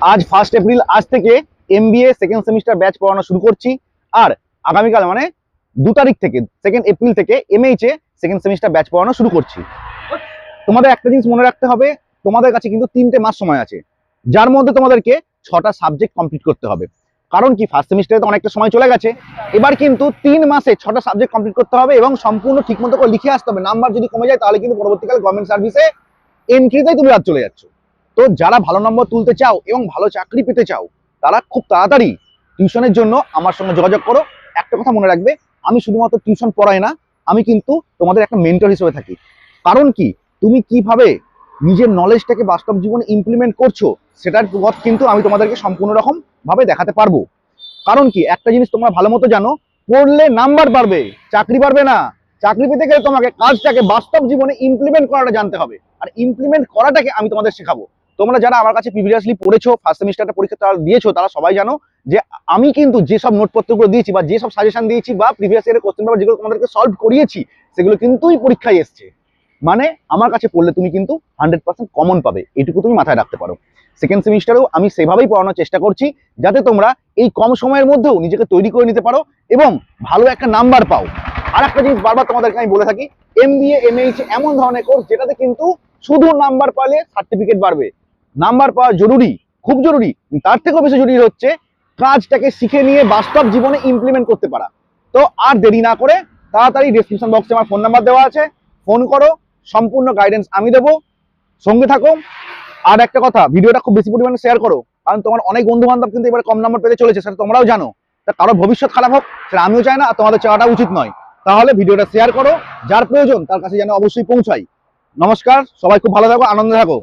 আজ 1 এপ্রিল আজ থেকে এমবিএ সেকেন্ড সেমিস্টার ব্যাচ পড়ানো শুরু করছি। আর আগামীকাল মানে 2 তারিখ থেকে 2 এপ্রিল থেকে এমএইচ এ সেকেন্ড সেমিস্টার ব্যাচ পড়ানো শুরু করছি। তোমাদের একটা জিনিস মনে রাখতে হবে, তোমাদের কাছে কিন্তু 3টে মাস সময় আছে, যার মধ্যে তোমাদেরকে 6টা সাবজেক্ট কমপ্লিট করতে হবে। কারণ কি, ফার্স্ট সেমিস্টারে তো অনেকটা সময় চলে গেছে, এবার কিন্তু 3 মাসে 6টা সাবজেক্ট কমপ্লিট করতে হবে এবং সম্পূর্ণ ঠিকমতো করে লিখে আসতে হবে। নাম্বার যদি কমে যায় তাহলে কিন্তু পরবর্তীকালে গভর্নমেন্ট সার্ভিসে এন্ট্রিতেই তুমি রাত চলে যাচ্ছ। তো যারা ভালো নম্বর তুলতে চাও এবং ভালো চাকরি পেতে চাও, তারা খুব তাড়াতাড়ি টিউশনের জন্য আমার সঙ্গে যোগাযোগ করো। একটা কথা মনে রাখবে, আমি শুধুমাত্র টিউশন পড়াই না, আমি কিন্তু তোমাদের একটা মেন্টর হিসেবে থাকি। কারণ কি, তুমি কিভাবে নিজের নলেজটাকে বাস্তব জীবনে ইমপ্লিমেন্ট করছো সেটার পথ কিন্তু আমি তোমাদেরকে সম্পূর্ণ রকম ভাবে দেখাতে পারবো। কারণ কি, একটা জিনিস তোমরা ভালো মতো জানো, পড়লে নাম্বার পারবে, চাকরি পারবে না। চাকরি পেতে গেলে তোমাকে কাজটাকে বাস্তব জীবনে ইমপ্লিমেন্ট করাটা জানতে হবে, আর ইমপ্লিমেন্ট করাটাকে আমি তোমাদের শেখাবো। তোমরা যারা আমার কাছে প্রিভিয়াসলি পড়েছো, ফার্স্ট সেমিস্টারটা পরীক্ষা তারা দিয়েছো, তারা সবাই জানো যে আমি কিন্তু যেসব নোটপত্রগুলো দিয়েছি বা যেসব সাজেশন দিয়েছি বা প্রিভিয়াস ইয়ারের কোশ্চেন পেপার যেগুলো তোমাদেরকে সলভ করিয়েছি, সেগুলো কিন্তুই পরীক্ষায় এসছে। মানে আমার কাছে পড়লে তুমি কিন্তু 100% কমন পাবে, এটুকু তুমি মাথায় রাখতে পারো। সেকেন্ড সেমিস্টারেও আমি সেভাবেই পড়ানোর চেষ্টা করছি, যাতে তোমরা এই কম সময়ের মধ্যেও নিজেকে তৈরি করে নিতে পারো এবং ভালো একটা নাম্বার পাও। আর একটা জিনিস বারবার তোমাদেরকে আমি বলে থাকি, এমবিএ এমএইচ এমন ধরনের কোর্স যেটাতে কিন্তু শুধু নাম্বার পালে সার্টিফিকেট বাড়বে। নাম্বার পাওয়া জরুরি, খুব জরুরি, তার থেকেও বেশি জরুরি হচ্ছে কাজটাকে শিখে নিয়ে বাস্তব জীবনে ইমপ্লিমেন্ট করতে পারা। তো আর দেরি না করে তাড়াতাড়ি ডেসক্রিপশন বক্সে আমার ফোন নাম্বার দেওয়া আছে, ফোন করো, সম্পূর্ণ গাইডেন্স আমি দেবো, সঙ্গে থাকো। আর একটা কথা, ভিডিওটা খুব বেশি পরিমাণে শেয়ার করো, কারণ তোমার অনেক বন্ধু বান্ধব কিন্তু এবার কম নাম্বার পেতে চলেছে, সেটা তোমরাও জানো। তা কারোর ভবিষ্যৎ খারাপ হোক সেটা আমিও চাই না, আর তোমাদের চাওয়াটা উচিত নয়। তাহলে ভিডিওটা শেয়ার করো, যার প্রয়োজন তার কাছে যেন অবশ্যই পৌঁছাই। নমস্কার, সবাই খুব ভালো থাকো, আনন্দে থাকো।